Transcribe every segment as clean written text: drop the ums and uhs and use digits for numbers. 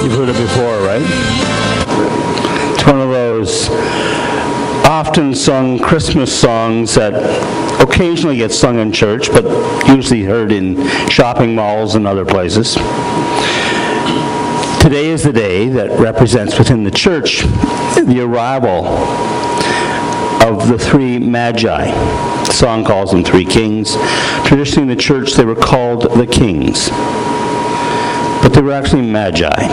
You've heard it before, right? It's one of those often sung Christmas songs that occasionally get sung in church, but usually heard in shopping malls and other places. Today is the day that represents within the church the arrival of the three magi. The song calls them three kings. Traditionally in the church they were called the kings. But they were actually magi,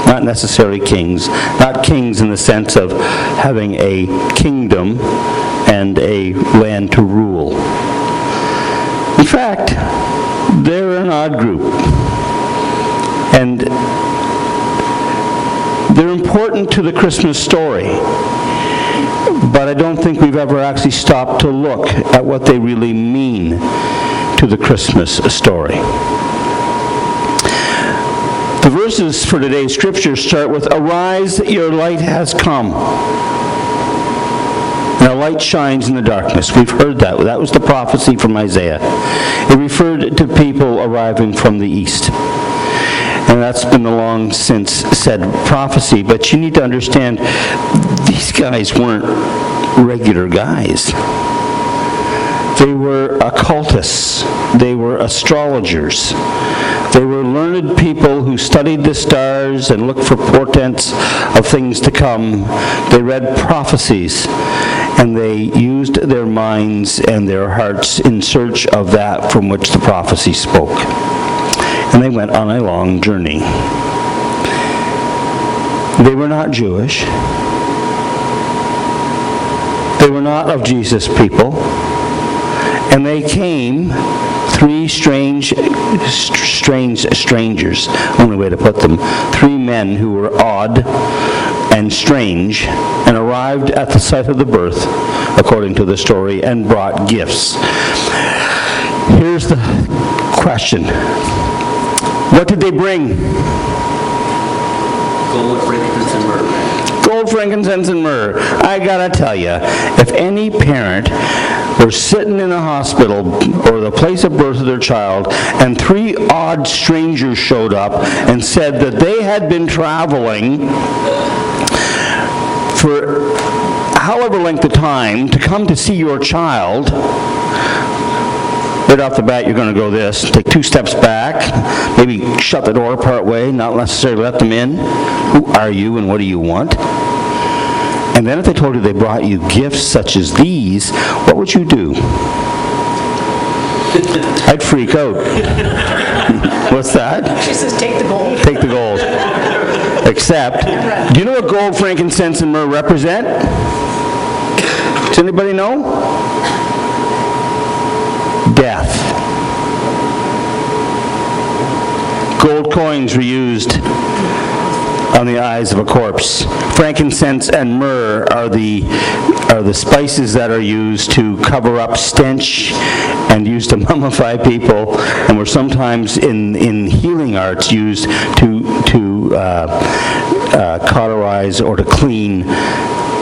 not necessarily kings. Not kings in the sense of having a kingdom and a land to rule. In fact, they're an odd group. And they're important to the Christmas story. But I don't think we've ever actually stopped to look at what they really mean to the Christmas story. The verses for today's scripture start with, "Arise, your light has come. And a light shines in the darkness." We've heard that. That was the prophecy from Isaiah. It referred to people arriving from the east. And that's been the long since said prophecy. But you need to understand, these guys weren't regular guys. They were occultists. They were astrologers. They were learned people who studied the stars and looked for portents of things to come. They read prophecies, and they used their minds and their hearts in search of that from which the prophecy spoke. And they went on a long journey. They were not Jewish. They were not of Jesus' people. And they came, three strangers, only way to put them, three men who were odd and strange, and arrived at the site of the birth, according to the story, and brought gifts. Here's the question. What did they bring? Gold, frankincense, and myrrh. Gold, frankincense, and myrrh. I gotta tell you, if any parent were sitting in a hospital or the place of birth of their child, and three odd strangers showed up and said that they had been traveling for however length of time to come to see your child, right off the bat, you're going to go this, take 2 steps back, maybe shut the door part way, not necessarily let them in. Who are you and what do you want? And then if they told you they brought you gifts such as these, what would you do? I'd freak out. What's that? She says, take the gold. Take the gold. Except, do you know what gold, frankincense, and myrrh represent? Does anybody know? Death. Gold coins were used on the eyes of a corpse. Frankincense and myrrh are the spices that are used to cover up stench and used to mummify people, and were sometimes in healing arts used to cauterize or to clean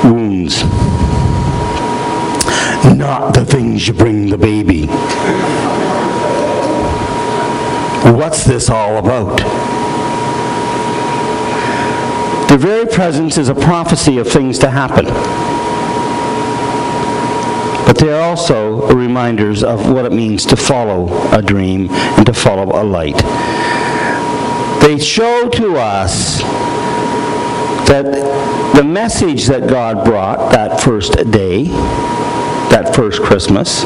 wounds. Not the things you bring the baby. What's this all about? Their very presence is a prophecy of things to happen. But they are also reminders of what it means to follow a dream and to follow a light. They show to us that the message that God brought that first day, that first Christmas,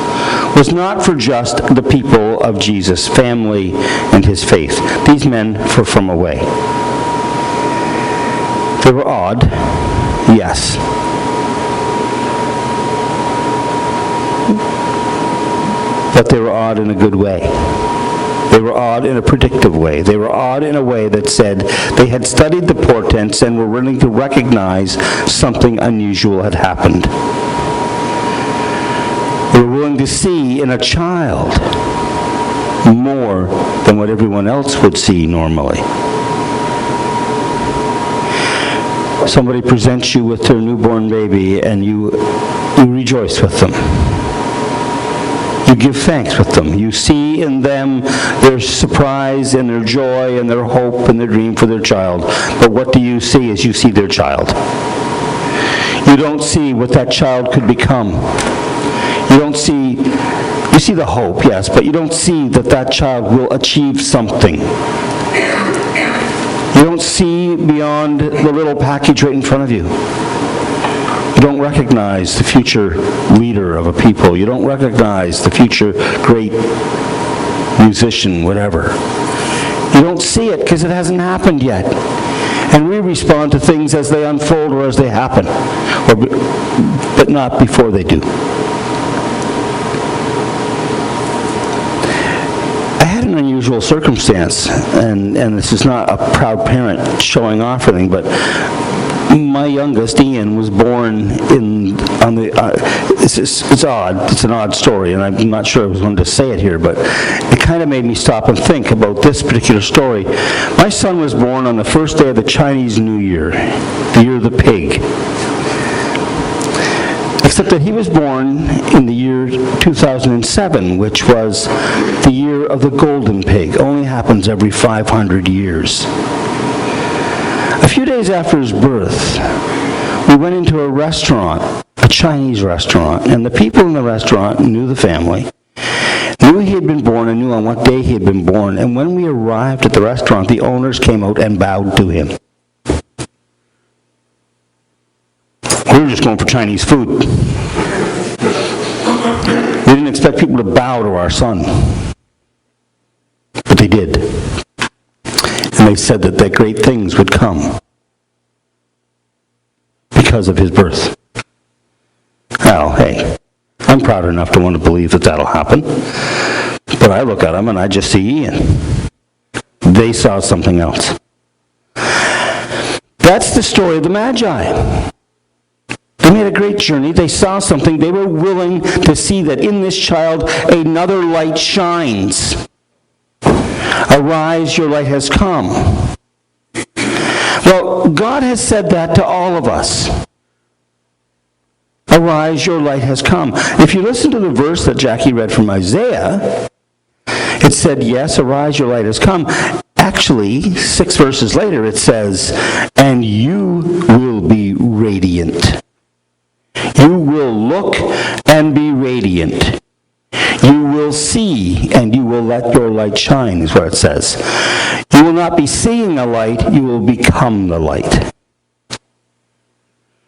was not for just the people of Jesus' family and his faith. These men were from away. They were odd, yes. But they were odd in a good way. They were odd in a predictive way. They were odd in a way that said they had studied the portents and were willing to recognize something unusual had happened. They were willing to see in a child more than what everyone else would see normally. Somebody presents you with their newborn baby and you rejoice with them. You give thanks with them. You see in them their surprise and their joy and their hope and their dream for their child. But what do you see as you see their child? You don't see what that child could become. You see the hope, yes, but you don't see that that child will achieve something. You don't see beyond the little package right in front of you. You don't recognize the future leader of a people. You don't recognize the future great musician, whatever. You don't see it because it hasn't happened yet. And we respond to things as they unfold or as they happen, but not before they do. I had an unusual circumstance, and this is not a proud parent showing off or anything, but my youngest, Ian, was born it's odd. It's an odd story, and I'm not sure I was going to say it here, but it kind of made me stop and think about this particular story. My son was born on the first day of the Chinese New Year, the year of the pig. Except that he was born in the year 2007, which was the year of the golden pig. Only happens every 500 years. A few days after his birth, we went into a restaurant, a Chinese restaurant, and the people in the restaurant knew the family, knew he had been born, and knew on what day he had been born. And when we arrived at the restaurant, the owners came out and bowed to him. We were just going for Chinese food. We didn't expect people to bow to our son, but they did. And they said that great things would come because of his birth. Well, hey, I'm proud enough to want to believe that that'll happen. But I look at them and I just see Ian. They saw something else. That's the story of the Magi. They made a great journey. They saw something. They were willing to see that in this child another light shines. Arise, your light has come. Well, God has said that to all of us. Arise, your light has come. If you listen to the verse that Jackie read from Isaiah, it said, yes, arise, your light has come. Actually, 6 verses later, it says, and you will be radiant. You will look and be radiant. You will see, and you will let your light shine, is what it says. You will not be seeing the light, you will become the light.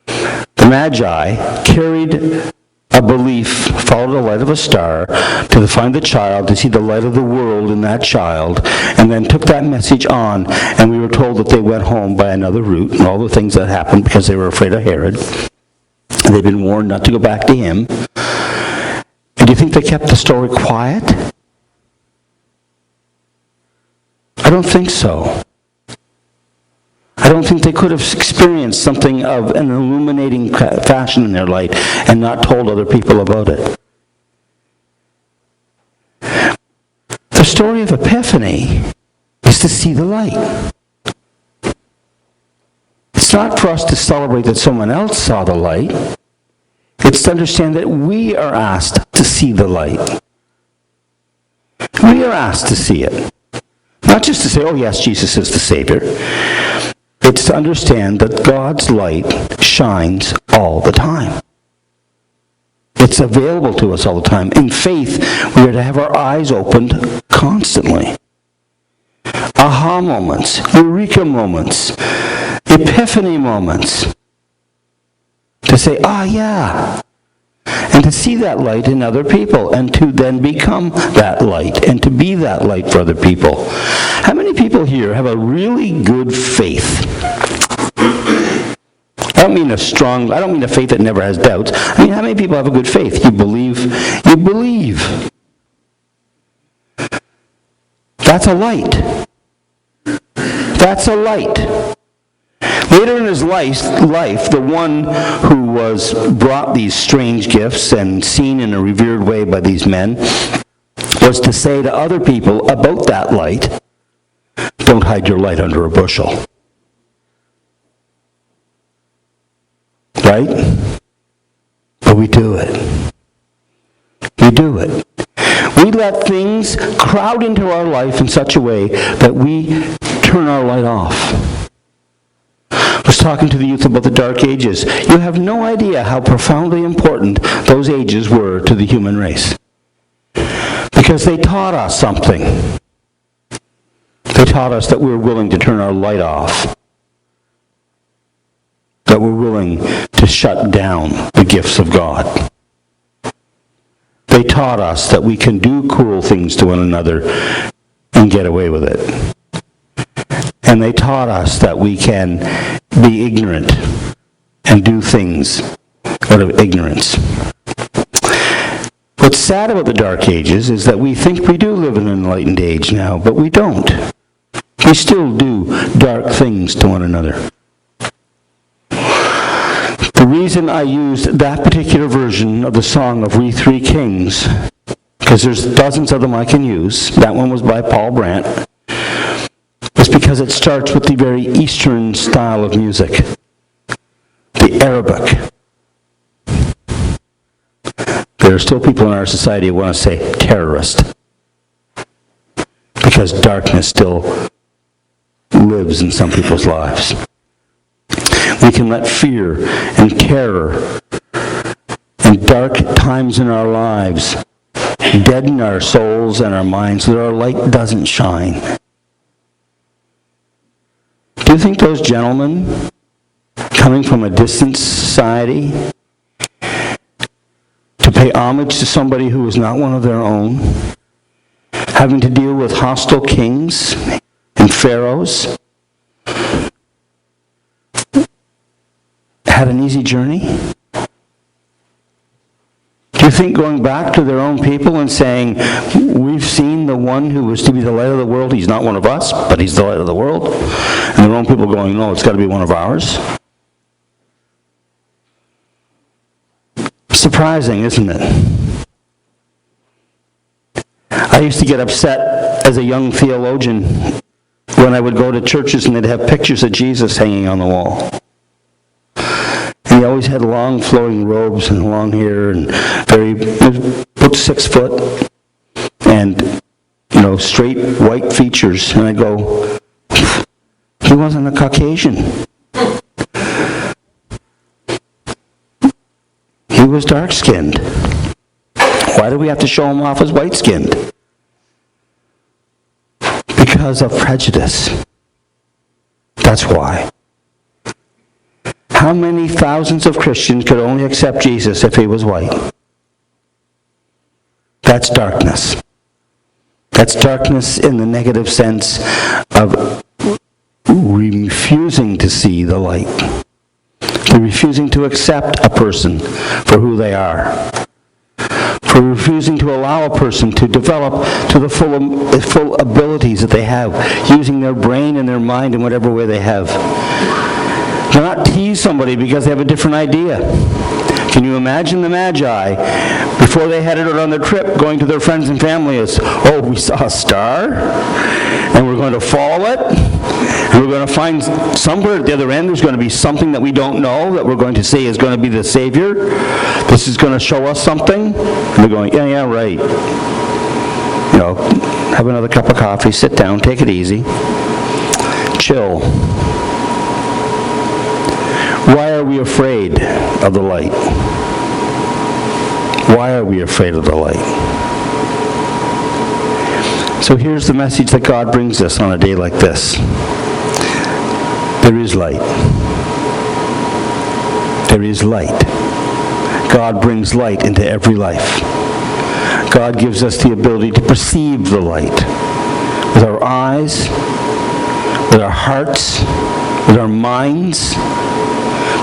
The Magi carried a belief, followed the light of a star, to find the child, to see the light of the world in that child, and then took that message on, and we were told that they went home by another route, and all the things that happened because they were afraid of Herod. They've been warned not to go back to him. And do you think they kept the story quiet? I don't think so. I don't think they could have experienced something of an illuminating fashion in their light and not told other people about it. The story of Epiphany is to see the light. It's not for us to celebrate that someone else saw the light. It's to understand that we are asked to see the light. We are asked to see it. Not just to say, oh yes, Jesus is the Savior. It's to understand that God's light shines all the time. It's available to us all the time. In faith, we are to have our eyes opened constantly. Aha moments, eureka moments, epiphany moments. To say, yeah. And to see that light in other people, and to then become that light, and to be that light for other people. How many people here have a really good faith? I don't mean a faith that never has doubts. I mean, how many people have a good faith? You believe. That's a light. That's a light. Later in his life, the one who was brought these strange gifts and seen in a revered way by these men was to say to other people about that light, don't hide your light under a bushel. Right? But we do it. We do it. We let things crowd into our life in such a way that we turn our light off. I was talking to the youth about the Dark Ages. You have no idea how profoundly important those ages were to the human race. Because they taught us something. They taught us that we were willing to turn our light off. That we're willing to shut down the gifts of God. They taught us that we can do cruel things to one another and get away with it. And they taught us that we can be ignorant and do things out of ignorance. What's sad about the Dark Ages is that we think we do live in an enlightened age now, but we don't. We still do dark things to one another. The reason I used that particular version of the song of We Three Kings, because there's dozens of them I can use, that one was by Paul Brandt, was because it starts with the very Eastern style of music, the Arabic. There are still people in our society who want to say terrorist, because darkness still lives in some people's lives. We can let fear and terror and dark times in our lives deaden our souls and our minds so that our light doesn't shine. Do you think those gentlemen, coming from a distant society, to pay homage to somebody who is not one of their own, having to deal with hostile kings and pharaohs, had an easy journey? Do you think going back to their own people and saying, we've seen the one who was to be the light of the world, he's not one of us, but he's the light of the world? And their own people going, no, it's got to be one of ours? Surprising, isn't it? I used to get upset as a young theologian when I would go to churches and they'd have pictures of Jesus hanging on the wall. He always had long flowing robes and long hair and about 6 foot and, straight white features. And I go, he wasn't a Caucasian. He was dark-skinned. Why do we have to show him off as white-skinned? Because of prejudice. That's why. How many thousands of Christians could only accept Jesus if he was white? That's darkness. That's darkness in the negative sense of refusing to see the light. For refusing to accept a person for who they are. For refusing to allow a person to develop to the full abilities that they have, using their brain and their mind in whatever way they have. Do not tease somebody because they have a different idea. Can you imagine the Magi, before they headed out on their trip, going to their friends and family as, we saw a star, and we're going to follow it, and we're going to find somewhere at the other end there's going to be something that we don't know that we're going to say is going to be the Savior. This is going to show us something. And they're going, yeah, right. Have another cup of coffee, sit down, take it easy, chill. Why are we afraid of the light? Why are we afraid of the light? So here's the message that God brings us on a day like this. There is light. There is light. God brings light into every life. God gives us the ability to perceive the light with our eyes, with our hearts, with our minds,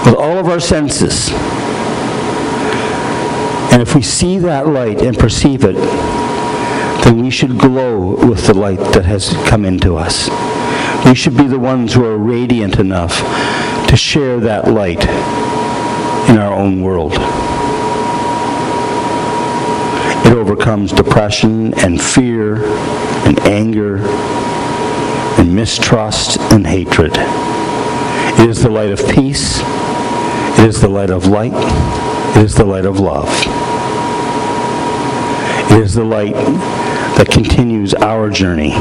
with all of our senses. And if we see that light and perceive it, then we should glow with the light that has come into us. We should be the ones who are radiant enough to share that light in our own world. It overcomes depression and fear and anger and mistrust and hatred. It is the light of peace. It is the light of light. It is the light of love. It is the light that continues our journey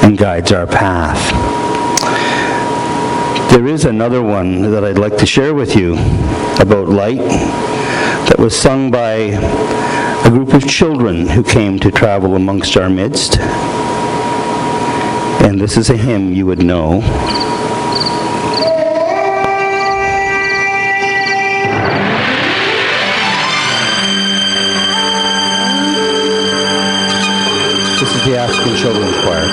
and guides our path. There is another one that I'd like to share with you about light that was sung by a group of children who came to travel amongst our midst. And this is a hymn you would know. This is the African Children's Choir.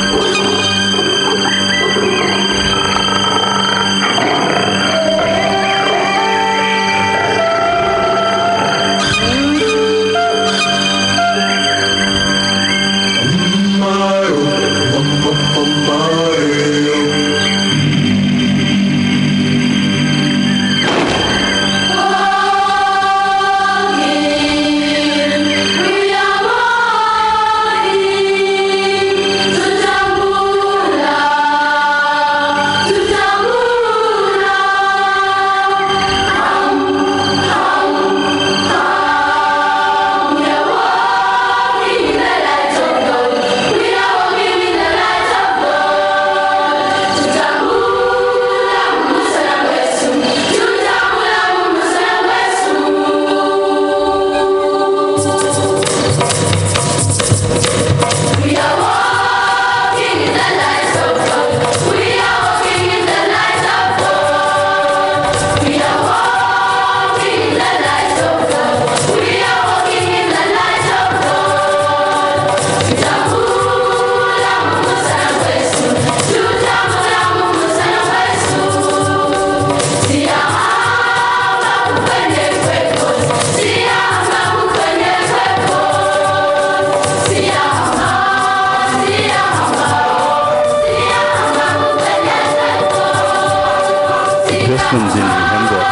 This one's in your hymn book.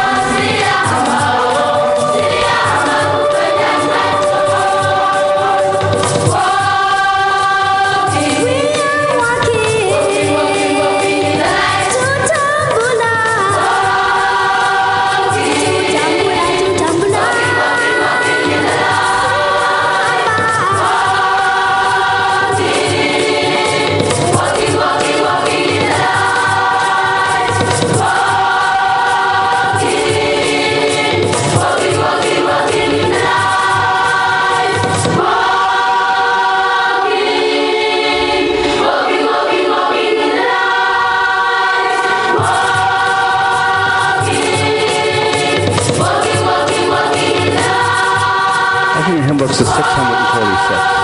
I think your hymn book's a 646.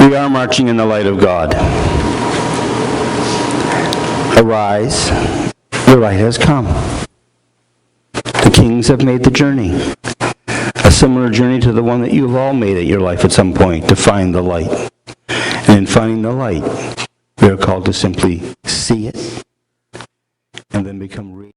We are marching in the light of God. Arise, the light has come. The kings have made the journey. A similar journey to the one that you've all made at your life at some point, to find the light. And in finding the light, we are called to simply see it and then become